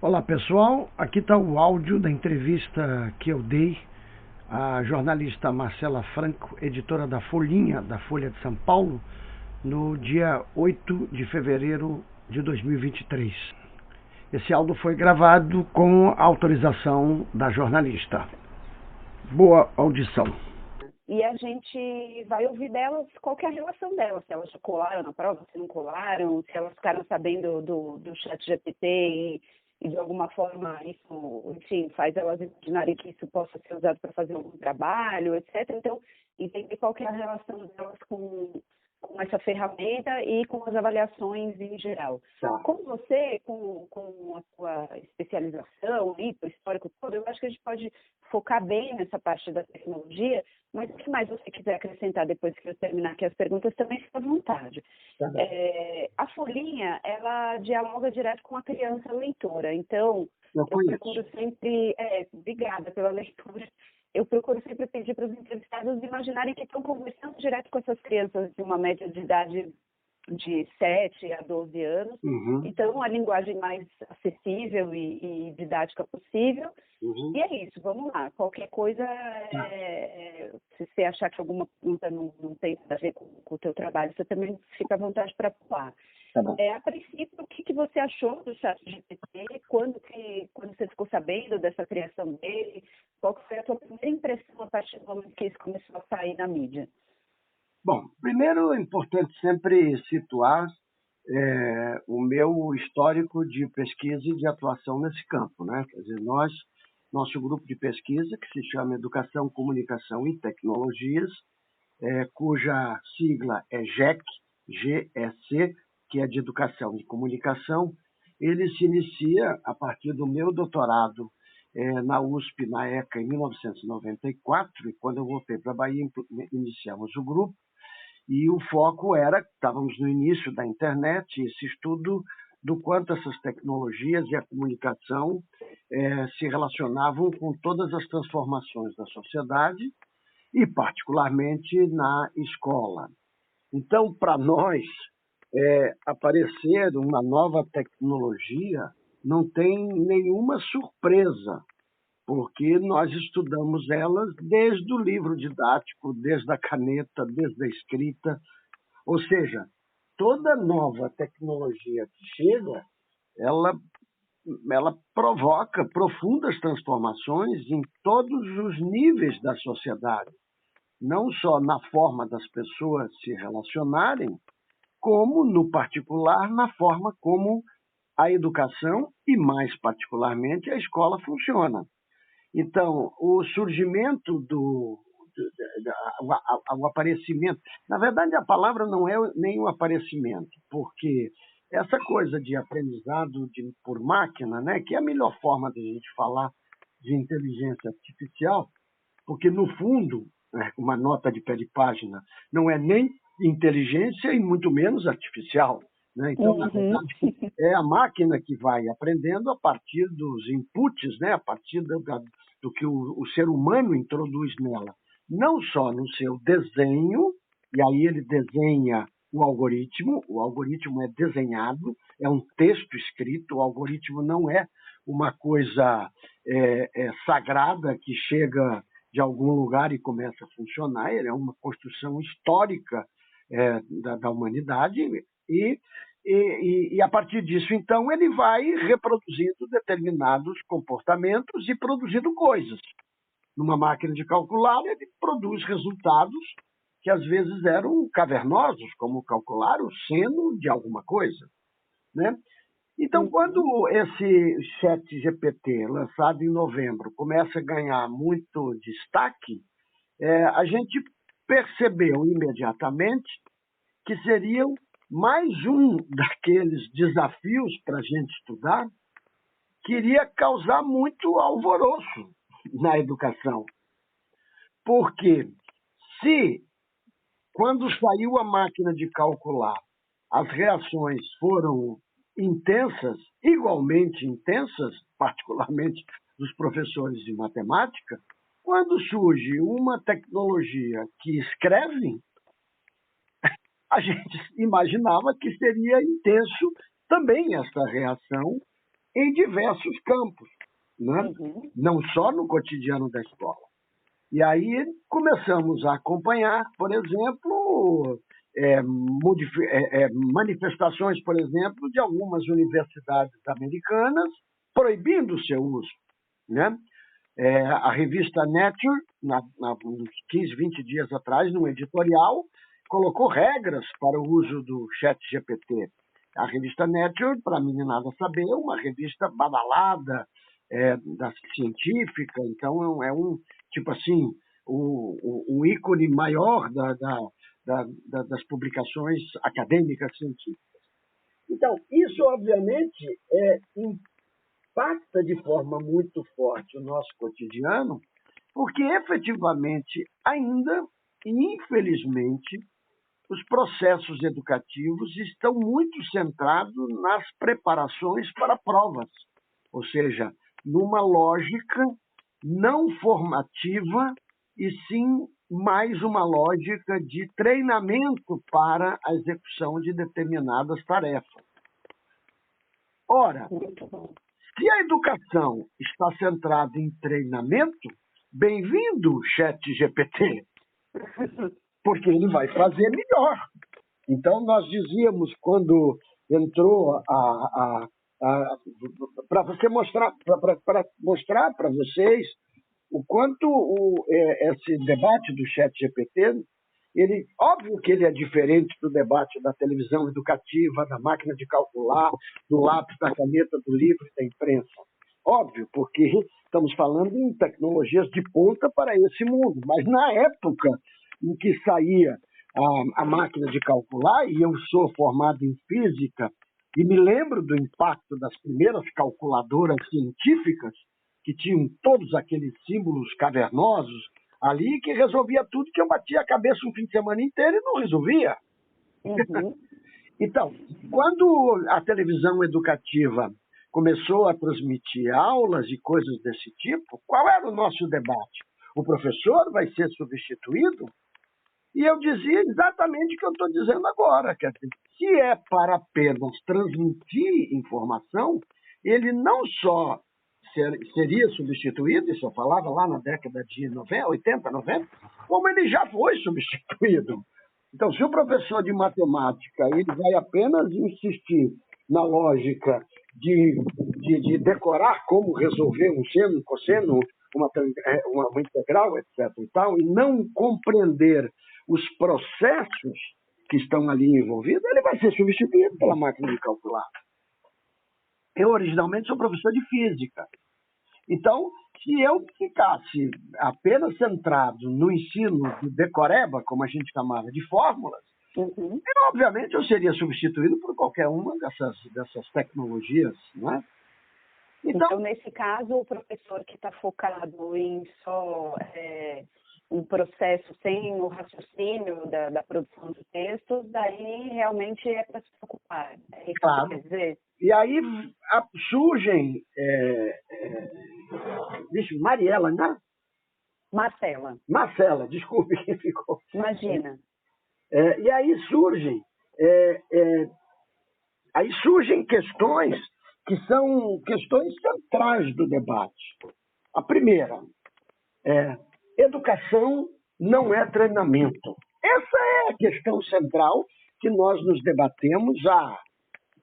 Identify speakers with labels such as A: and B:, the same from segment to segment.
A: Olá pessoal, aqui está o áudio da entrevista que eu dei à jornalista Marcela Franco, editora da Folhinha, da Folha de São Paulo, no dia 8 de fevereiro de 2023. Esse áudio foi gravado com autorização da jornalista. Boa audição.
B: E a gente vai ouvir delas qual que é a relação delas, se elas colaram na prova, se não colaram, se elas ficaram sabendo do chat GPT e de alguma forma isso, enfim, faz elas imaginarem que isso possa ser usado para fazer algum trabalho, etc. Então, entender qual que é a relação delas com essa ferramenta e com as avaliações em geral.
A: Tá.
B: Como você, com a sua especialização, o histórico todo, eu acho que a gente pode focar bem nessa parte da tecnologia, mas o que mais você quiser acrescentar depois que eu terminar aqui as perguntas, também fica à vontade.
A: Tá.
B: A Folhinha, ela dialoga direto com a criança leitora, então eu procuro sempre, obrigada pela leitura, eu procuro sempre pedir para os entrevistados imaginarem que estão conversando direto com essas crianças de uma média de idade de 7 a 12 anos.
A: Uhum.
B: Então, a linguagem mais acessível e didática possível.
A: Uhum.
B: E é isso, vamos lá. Qualquer coisa, se você achar que alguma pergunta não tem nada a ver com o teu trabalho, você também fica à vontade para pular.
A: Tá bom.
B: A princípio, o que você achou do chat GPT? Quando você ficou sabendo dessa criação dele? Qual que foi a tua primeira impressão a partir do momento que isso começou a sair na mídia?
A: Bom, primeiro é importante sempre situar o meu histórico de pesquisa e de atuação nesse campo, né? Quer dizer, nosso grupo de pesquisa, que se chama Educação, Comunicação e Tecnologias, cuja sigla é GEC, GEC, que é de Educação e Comunicação, ele se inicia a partir do meu doutorado na USP, na ECA, em 1994, e quando eu voltei para a Bahia, iniciamos o grupo, e o foco era, estávamos no início da internet, esse estudo do quanto essas tecnologias e a comunicação se relacionavam com todas as transformações da sociedade e, particularmente, na escola. Então, para nós, aparecer uma nova tecnologia não tem nenhuma surpresa, porque nós estudamos elas desde o livro didático, desde a caneta, desde a escrita. Ou seja, toda nova tecnologia que chega, ela provoca profundas transformações em todos os níveis da sociedade, não só na forma das pessoas se relacionarem, como, no particular, na forma como a educação e, mais particularmente, a escola funciona. Então, o surgimento o aparecimento, na verdade a palavra não é nem um aparecimento, porque essa coisa de aprendizado por máquina, né, que é a melhor forma de a gente falar de inteligência artificial, porque no fundo, uma nota de pé de página, não é nem inteligência e muito menos artificial, né? Então, na verdade, é a máquina que vai aprendendo a partir dos inputs, né? A partir do que o ser humano introduz nela. Não só no seu desenho, e aí ele desenha o algoritmo é desenhado, é um texto escrito, o algoritmo não é uma coisa sagrada que chega de algum lugar e começa a funcionar, ele é uma construção histórica da humanidade e a partir disso, então, ele vai reproduzindo determinados comportamentos e produzindo coisas. Numa máquina de calcular, ele produz resultados que às vezes eram cavernosos, como calcular o seno de alguma coisa, né? Então, quando esse chat GPT, lançado em novembro, começa a ganhar muito destaque, a gente percebeu imediatamente que seriam mais um daqueles desafios para a gente estudar que iria causar muito alvoroço na educação. Porque se, quando saiu a máquina de calcular, as reações foram intensas, igualmente intensas, particularmente dos professores de matemática, quando surge uma tecnologia que escreve, a gente imaginava que seria intenso também essa reação em diversos campos, né?
B: Uhum.
A: Não só no cotidiano da escola. E aí começamos a acompanhar, por exemplo, manifestações, por exemplo, de algumas universidades americanas proibindo o seu uso, né? A revista Nature, uns 15, 20 dias atrás, num editorial, colocou regras para o uso do ChatGPT. A revista Nature, para a meninada saber, é uma revista badalada, da científica, então tipo assim, o ícone maior das publicações acadêmicas científicas. Então, isso, obviamente, impacta de forma muito forte o nosso cotidiano, porque efetivamente, ainda, infelizmente, os processos educativos estão muito centrados nas preparações para provas, ou seja, numa lógica não formativa e sim mais uma lógica de treinamento para a execução de determinadas tarefas. Ora, se a educação está centrada em treinamento, bem-vindo, ChatGPT, porque ele vai fazer melhor. Então, nós dizíamos, quando entrou para mostrar para vocês o quanto esse debate do ChatGPT, óbvio que ele é diferente do debate da televisão educativa, da máquina de calcular, do lápis, da caneta, do livro e da imprensa. Óbvio, porque estamos falando em tecnologias de ponta para esse mundo. Mas na época em que saía a máquina de calcular, e eu sou formado em física, e me lembro do impacto das primeiras calculadoras científicas, que tinham todos aqueles símbolos cavernosos ali, que resolvia tudo, que eu batia a cabeça um fim de semana inteiro e não resolvia.
B: Uhum.
A: Então, quando a televisão educativa começou a transmitir aulas e coisas desse tipo, qual era o nosso debate? O professor vai ser substituído? E eu dizia exatamente o que eu estou dizendo agora. Quer dizer, se é para apenas transmitir informação, ele não só seria substituído, isso eu falava lá na década de 90, 80, 90, como ele já foi substituído. Então, se o professor de matemática ele vai apenas insistir na lógica de decorar como resolver um seno, um cosseno, uma integral, etc. e tal, e não compreender os processos que estão ali envolvidos, ele vai ser substituído pela máquina de calcular. Eu, originalmente, sou professor de física. Então, se eu ficasse apenas centrado no ensino de decoreba, como a gente chamava, de fórmulas, obviamente eu seria substituído por qualquer uma dessas tecnologias, né?
B: Então, nesse caso, o professor que está focado em só um processo sem o raciocínio da produção de textos, daí realmente é para se preocupar. É isso
A: claro.
B: Que quer dizer?
A: E aí surgem... Mariela, né? Marcela, desculpe quem ficou.
B: Imagina.
A: E aí surgem questões que são questões centrais do debate. A primeira educação não é treinamento. Essa é a questão central que nós nos debatemos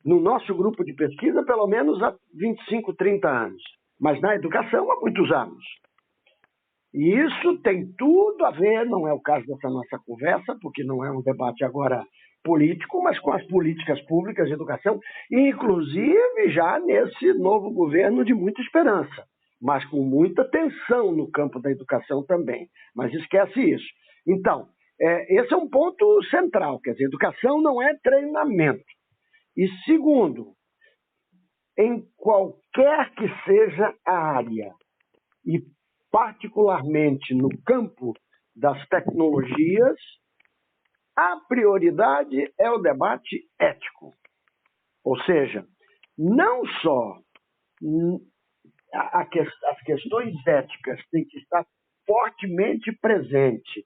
A: no nosso grupo de pesquisa pelo menos há 25, 30 anos. Mas na educação há muitos anos. E isso tem tudo a ver, não é o caso dessa nossa conversa, porque não é um debate agora político, mas com as políticas públicas de educação, inclusive já nesse novo governo de muita esperança, mas com muita tensão no campo da educação também. Mas esquece isso. Então, esse é um ponto central, quer dizer, educação não é treinamento. E segundo, em qualquer que seja a área, e particularmente no campo das tecnologias, a prioridade é o debate ético. Ou seja, não só as questões éticas têm que estar fortemente presentes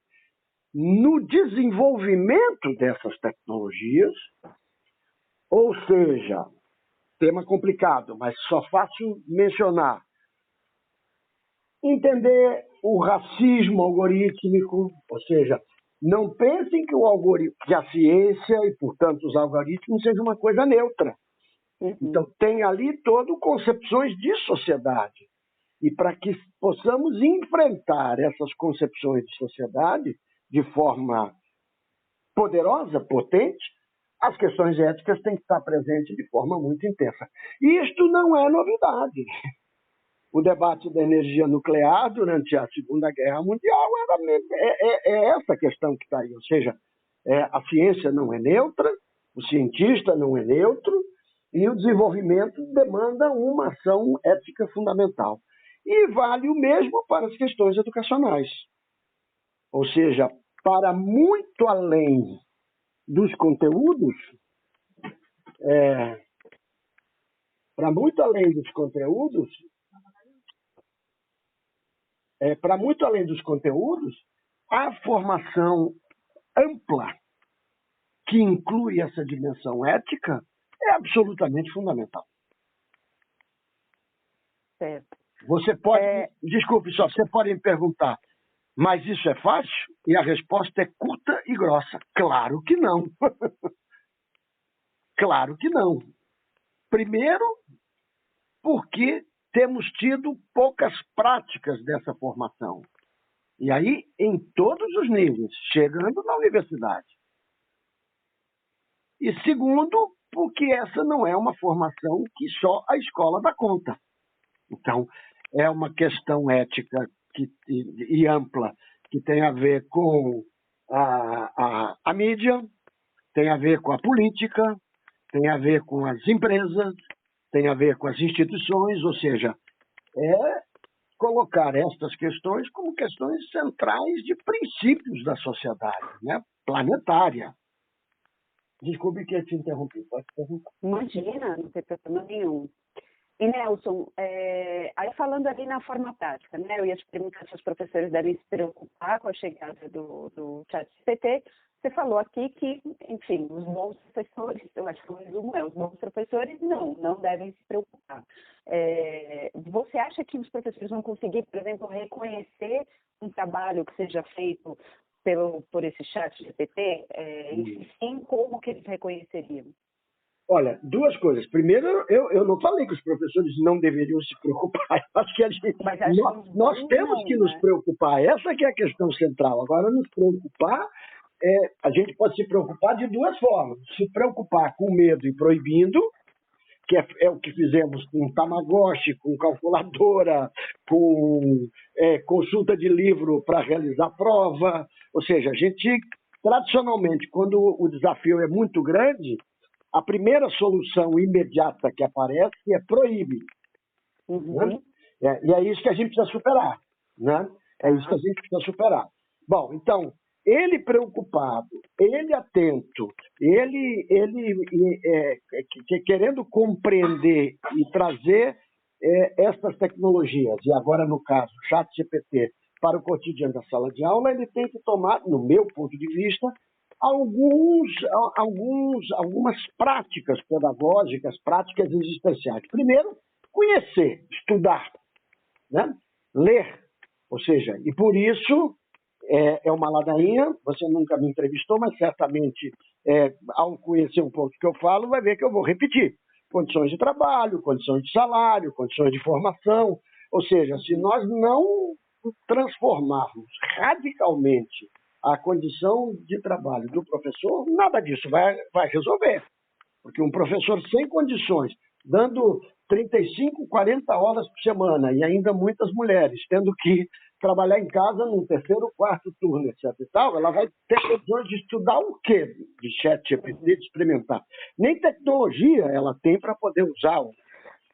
A: no desenvolvimento dessas tecnologias, ou seja, tema complicado, mas só faço mencionar. Entender o racismo algorítmico, ou seja, não pensem que o algoritmo, que a ciência e, portanto, os algoritmos sejam uma coisa neutra. Então, tem ali todo concepções de sociedade. E para que possamos enfrentar essas concepções de sociedade de forma poderosa, potente, as questões éticas têm que estar presentes de forma muito intensa. E isto não é novidade. O debate da energia nuclear durante a Segunda Guerra Mundial é essa questão que está aí. Ou seja, a ciência não é neutra, o cientista não é neutro, e o desenvolvimento demanda uma ação ética fundamental. E vale o mesmo para as questões educacionais. Ou seja, para muito além dos conteúdos, para muito além dos conteúdos, a formação ampla que inclui essa dimensão ética é absolutamente fundamental.
B: Certo.
A: Você pode, desculpe só, você pode me perguntar, mas isso é fácil? E a resposta é curta e grossa. Claro que não. Claro que não. Primeiro, porque temos tido poucas práticas dessa formação. E aí, em todos os níveis, chegando na universidade. E segundo, porque essa não é uma formação que só a escola dá conta. Então, é uma questão ética e ampla que tem a ver com a mídia, tem a ver com a política, tem a ver com as empresas, tem a ver com as instituições, ou seja, é colocar estas questões como questões centrais de princípios da sociedade, né? Planetária. Desculpe que eu te interrompi, pode perguntar.
B: Imagina, não tem problema nenhum. E, Nelson, aí falando ali na forma prática, né? Eu ia te perguntar se os professores devem se preocupar com a chegada do ChatGPT. Você falou aqui que, enfim, os bons professores, eu acho que o resumo os bons professores não devem se preocupar. Você acha que os professores vão conseguir, por exemplo, reconhecer um trabalho que seja feito por esse ChatGPT? E sim, como que eles reconheceriam?
A: Olha, duas coisas. Primeiro, eu não falei que os professores não deveriam se preocupar. Eu acho que nós temos que nos preocupar. Essa que é a questão central. Agora, nos preocupar, a gente pode se preocupar de duas formas. Se preocupar com medo e proibindo, que é o que fizemos com Tamagotchi, com calculadora, com consulta de livro para realizar prova. Ou seja, a gente, tradicionalmente, quando o desafio é muito grande, a primeira solução imediata que aparece é proíbe. Né? E é isso que a gente precisa superar. Né? É isso que a gente precisa superar. Bom, então, ele preocupado, ele atento, ele querendo compreender e trazer essas tecnologias, e agora, no caso, o ChatGPT, para o cotidiano da sala de aula, ele tem que tomar, no meu ponto de vista, algumas práticas pedagógicas, práticas existenciais. Primeiro, conhecer, estudar, né? Ler. Ou seja, e por isso é uma ladainha, você nunca me entrevistou, mas certamente, ao conhecer um pouco do que eu falo, vai ver que eu vou repetir. Condições de trabalho, condições de salário, condições de formação. Ou seja, se nós não transformarmos radicalmente a condição de trabalho do professor, nada disso vai resolver. Porque um professor sem condições, dando 35, 40 horas por semana, e ainda muitas mulheres tendo que trabalhar em casa num terceiro, quarto turno, etc. e tal, ela vai ter condições de estudar o quê? De ChatGPT, de experimentar. Nem tecnologia ela tem para poder usar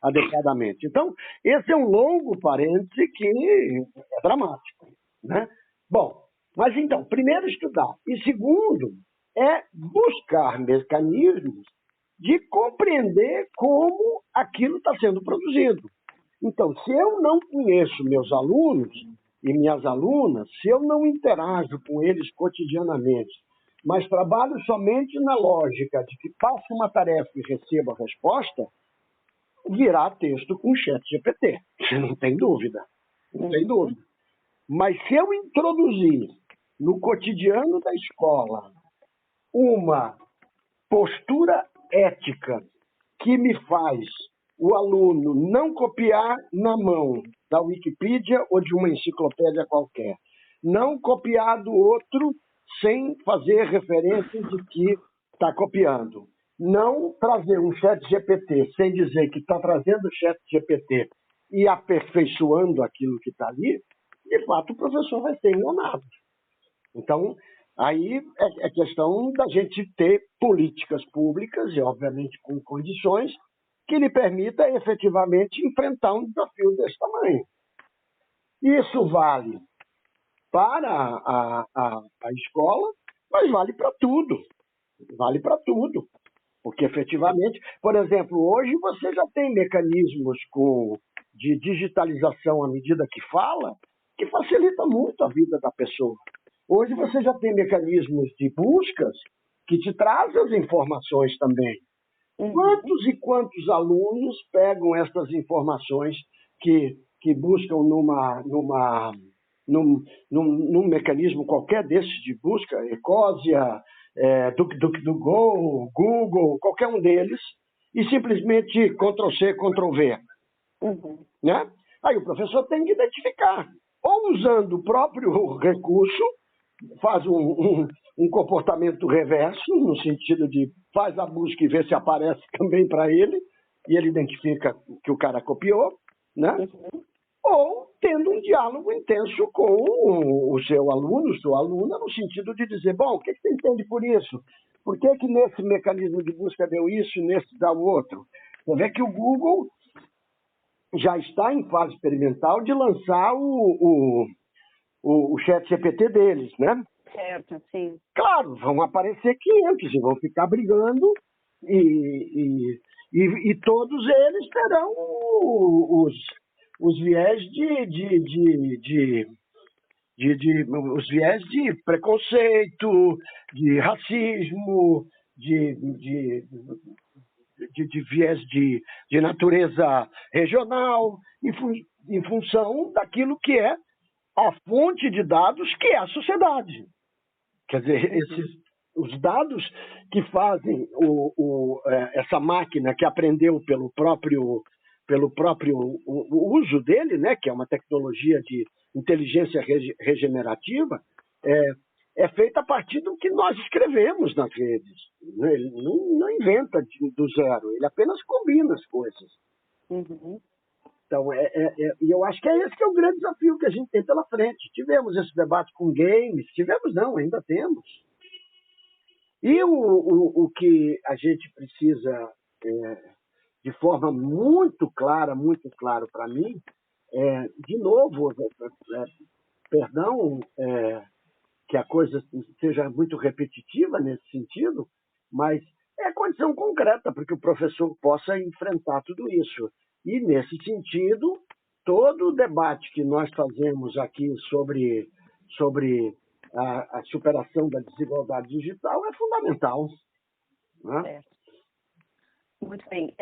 A: adequadamente. Então, esse é um longo parêntese que é dramático. Né? Bom, mas então, primeiro estudar. E segundo, é buscar mecanismos de compreender como aquilo está sendo produzido. Então, se eu não conheço meus alunos e minhas alunas, se eu não interajo com eles cotidianamente, mas trabalho somente na lógica de que faço uma tarefa e recebo a resposta, virar texto com o ChatGPT. Não tem dúvida. Não tem dúvida. Mas se eu introduzir no cotidiano da escola uma postura ética que me faz o aluno não copiar na mão da Wikipedia ou de uma enciclopédia qualquer, não copiar do outro sem fazer referência de que está copiando, não trazer um chat GPT sem dizer que está trazendo o chat GPT e aperfeiçoando aquilo que está ali, de fato o professor vai ser enganado. Então, aí é questão da gente ter políticas públicas e, obviamente, com condições que lhe permita efetivamente enfrentar um desafio desse tamanho. Isso vale para a escola, mas vale para tudo. Vale para tudo. Porque, efetivamente, por exemplo, hoje você já tem mecanismos de digitalização à medida que fala, que facilita muito a vida da pessoa. Hoje você já tem mecanismos de buscas que te trazem as informações também. Quantos e quantos alunos pegam essas informações que buscam num mecanismo qualquer desses de busca, Ecosia, DuckDuckGo, Google, qualquer um deles, e simplesmente Ctrl+C, Ctrl+V. Né? Aí o professor tem que identificar, ou usando o próprio recurso, faz um comportamento reverso, no sentido de faz a busca e vê se aparece também para ele, e ele identifica que o cara copiou, né? Ou tendo um diálogo intenso com o seu aluno, sua aluna, no sentido de dizer, bom, o que você entende por isso? Por que nesse mecanismo de busca deu isso e nesse dá o outro? Você vê que o Google já está em fase experimental de lançar o chat GPT deles, né?
B: Certo, sim.
A: Claro, vão aparecer 500 e vão ficar brigando e todos eles terão os viés os viés de preconceito, de racismo, de viés de natureza regional, em função daquilo que é a fonte de dados, que é a sociedade. Quer dizer, os dados que fazem essa máquina que aprendeu pelo próprio uso dele, né, que é uma tecnologia de inteligência regenerativa, é feita a partir do que nós escrevemos nas redes. Ele não inventa do zero, ele apenas combina as coisas. Então, e eu acho que é esse que é o grande desafio que a gente tem pela frente. Tivemos esse debate com games, ainda temos. E o que a gente precisa, de forma muito claro para mim, de novo, perdão que a coisa seja muito repetitiva nesse sentido, mas é condição concreta para que o professor possa enfrentar tudo isso. E, nesse sentido, todo o debate que nós fazemos aqui sobre a superação da desigualdade digital é fundamental. Né?
B: Certo. Muito bem.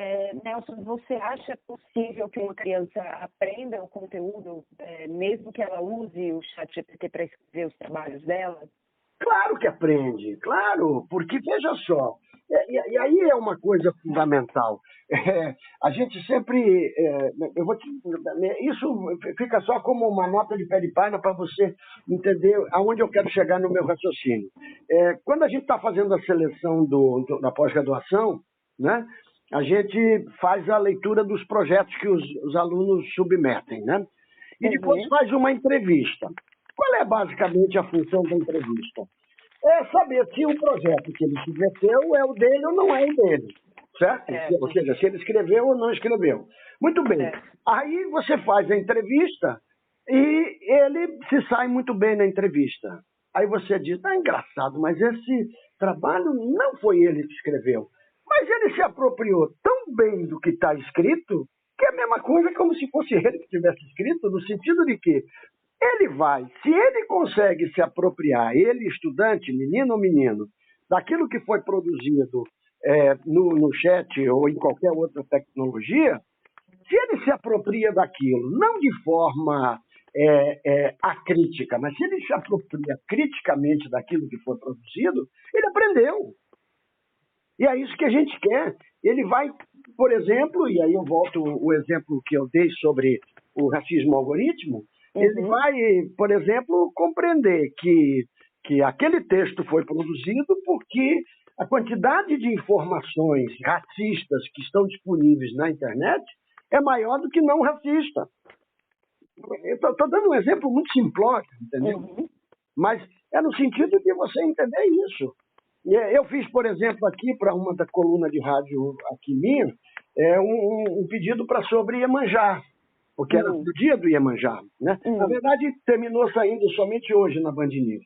B: Nelson, você acha possível que uma criança aprenda o conteúdo, mesmo que ela use o ChatGPT para escrever os trabalhos dela?
A: Claro que aprende, claro, porque veja só, e aí é uma coisa fundamental. A gente sempre, isso fica só como uma nota de pé de página para você entender aonde eu quero chegar no meu raciocínio. Quando a gente está fazendo a seleção da pós-graduação, né, a gente faz a leitura dos projetos que os alunos submetem, né? E depois faz uma entrevista. Qual é basicamente a função da entrevista? É saber se o projeto que ele submeteu é o dele ou não é o dele, certo? Ou seja, se ele escreveu ou não escreveu. Muito bem. Aí você faz a entrevista e ele se sai muito bem na entrevista. Aí você diz, engraçado, mas esse trabalho não foi ele que escreveu. Mas ele se apropriou tão bem do que está escrito que é a mesma coisa como se fosse ele que tivesse escrito, no sentido de que se ele consegue se apropriar, ele estudante, menino ou menino, daquilo que foi produzido no chat ou em qualquer outra tecnologia, se ele se apropria daquilo, não de forma acrítica, mas se ele se apropria criticamente daquilo que foi produzido, ele aprendeu. E é isso que a gente quer. Ele vai, por exemplo, e aí eu volto o exemplo que eu dei sobre o racismo algoritmo, ele vai, por exemplo, compreender que aquele texto foi produzido porque a quantidade de informações racistas que estão disponíveis na internet é maior do que não racista. Eu estou dando um exemplo muito simplório, entendeu? Mas é no sentido de você entender isso. Eu fiz, por exemplo, aqui para uma da coluna de rádio aqui minha, um pedido sobre Iemanjá, porque era do dia do Iemanjá, né? Na verdade, terminou saindo somente hoje na Band News.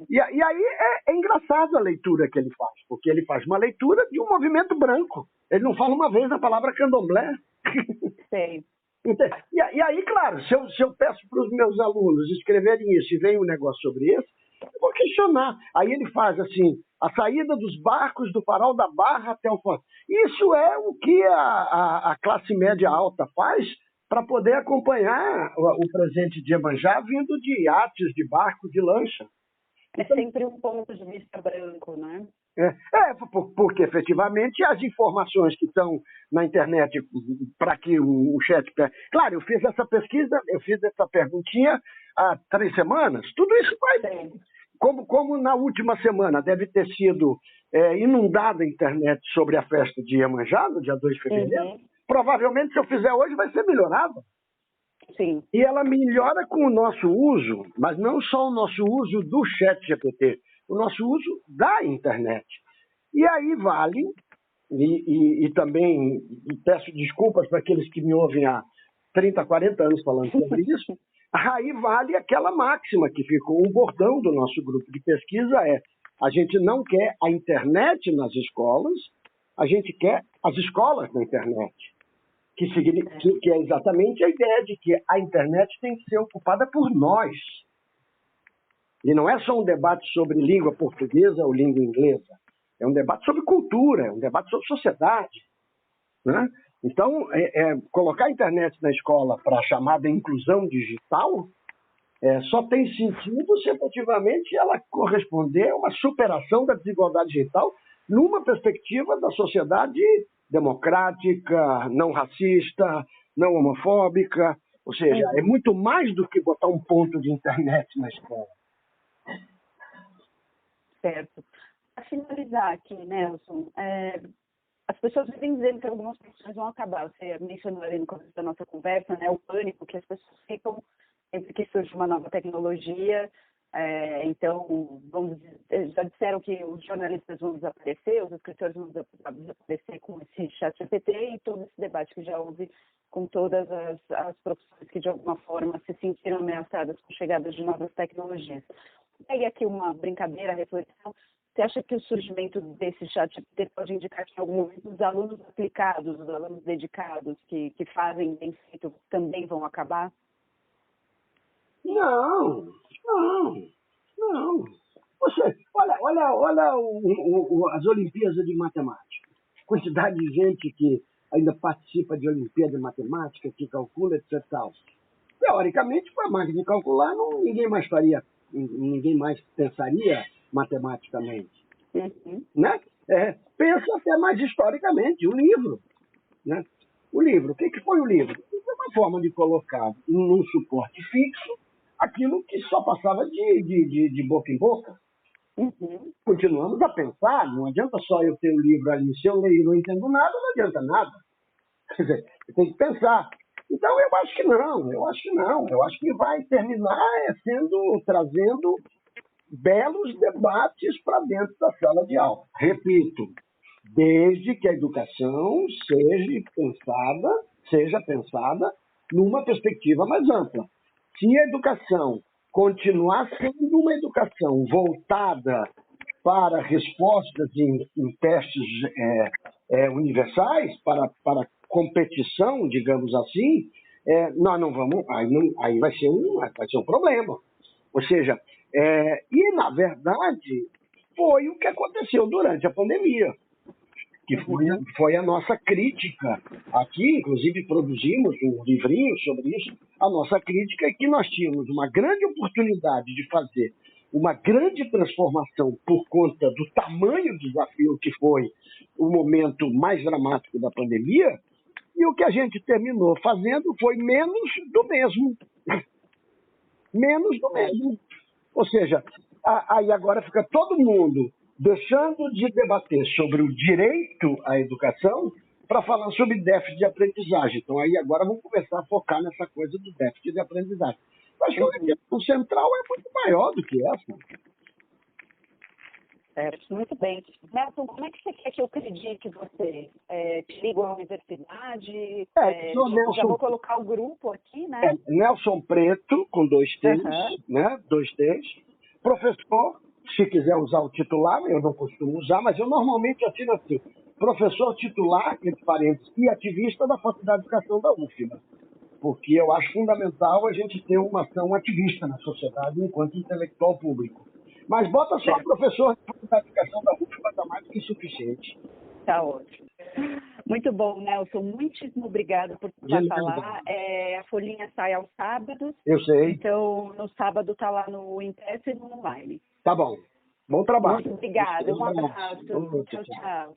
A: E aí é engraçado a leitura que ele faz, porque ele faz uma leitura de um movimento branco. Ele não fala uma vez a palavra candomblé.
B: Sei.
A: E aí, claro, se eu peço para os meus alunos escreverem isso e vem um negócio sobre isso, eu vou questionar. Aí ele faz assim, a saída dos barcos do Farol da Barra até o Forte. Isso é o que a classe média alta faz para poder acompanhar o presente de Iemanjá vindo de iates, de barco, de lancha.
B: É sempre um ponto de vista branco, né?
A: Porque efetivamente as informações que estão na internet para que o chat... Claro, eu fiz essa pesquisa, eu fiz essa perguntinha há 3 semanas. Tudo isso vai... Como na última semana deve ter sido inundada a internet sobre a festa de Iemanjá, no dia 2 de fevereiro, provavelmente se eu fizer hoje vai ser melhorada.
B: Sim.
A: E ela melhora com o nosso uso, mas não só o nosso uso do chat GPT, o nosso uso da internet. E aí vale, e também peço desculpas para aqueles que me ouvem há 30, 40 anos falando sobre isso, aí vale aquela máxima que ficou, o bordão do nosso grupo de pesquisa a gente não quer a internet nas escolas, a gente quer as escolas na internet. Que é exatamente a ideia de que a internet tem que ser ocupada por nós. E não é só um debate sobre língua portuguesa ou língua inglesa. É um debate sobre cultura, é um debate sobre sociedade. Né? Então, colocar a internet na escola para a chamada inclusão digital só tem sentido se efetivamente ela corresponder a uma superação da desigualdade digital numa perspectiva da sociedade democrática, não racista, não homofóbica. Ou seja, é muito mais do que botar um ponto de internet na escola.
B: Certo. Para finalizar aqui, Nelson, as pessoas vêm dizendo que algumas profissões vão acabar. Você mencionou ali no começo da nossa conversa, né, o pânico que as pessoas ficam sempre que surge uma nova tecnologia. Então, já disseram que os jornalistas vão desaparecer, os escritores vão desaparecer com esse chat GPT e todo esse debate que já houve com todas as profissões que de alguma forma se sentiram ameaçadas com a chegada de novas tecnologias. Pegue aqui uma brincadeira, reflexão. Você acha que o surgimento desse chat GPT pode indicar que em algum momento os alunos aplicados, os alunos dedicados que fazem bem feito também vão acabar?
A: Não. Você, olha as Olimpíadas de Matemática. Quantidade de gente que ainda participa de Olimpíada de Matemática, que calcula, etc. Teoricamente, com a máquina de calcular, ninguém mais pensaria matematicamente. Né? Pensa até mais historicamente, o livro. Né? O livro, o que foi o livro? É uma forma de colocar num suporte fixo aquilo que só passava de boca em boca. Continuamos a pensar, não adianta só eu ter o livro ali, se eu leio e não entendo nada, não adianta nada. Quer dizer, eu tenho que pensar. Então eu acho que não, eu acho que vai terminar trazendo belos debates para dentro da sala de aula. Repito, desde que a educação seja pensada numa perspectiva mais ampla. Se a educação continuar sendo uma educação voltada para respostas em testes universais, para competição, digamos assim, nós não vamos. Aí vai ser um problema. Ou seja, e na verdade foi o que aconteceu durante a pandemia. que foi a nossa crítica aqui, inclusive produzimos um livrinho sobre isso. A nossa crítica é que nós tínhamos uma grande oportunidade de fazer uma grande transformação por conta do tamanho do desafio que foi o momento mais dramático da pandemia, e o que a gente terminou fazendo foi menos do mesmo. Menos do mesmo. Ou seja, aí agora fica todo mundo deixando de debater sobre o direito à educação para falar sobre déficit de aprendizagem. Então, aí agora vamos começar a focar nessa coisa do déficit de aprendizagem. Eu acho que o central é muito maior do que essa.
B: Certo, muito bem. Nelson, como é que você quer que eu acredite você? Te ligo à universidade? Já vou colocar o grupo aqui, né?
A: Nelson Preto, com 2 T's, né? 2 T's. Professor, se quiser usar o titular, eu não costumo usar, mas eu normalmente assino assim: professor titular, entre parênteses, e ativista da Faculdade de Educação da UFBA. Porque eu acho fundamental a gente ter uma ação ativista na sociedade enquanto intelectual público. Mas bota só professor da Faculdade de Educação da UFBA, está mais do que suficiente.
B: Tá ótimo. Muito bom, Nelson. Muitíssimo obrigada por falar. A folhinha sai aos sábados.
A: Eu sei.
B: Então, no sábado está lá no impresso e no online.
A: Tá bom. Bom trabalho.
B: Muito obrigada. Um abraço. Tchau, tchau.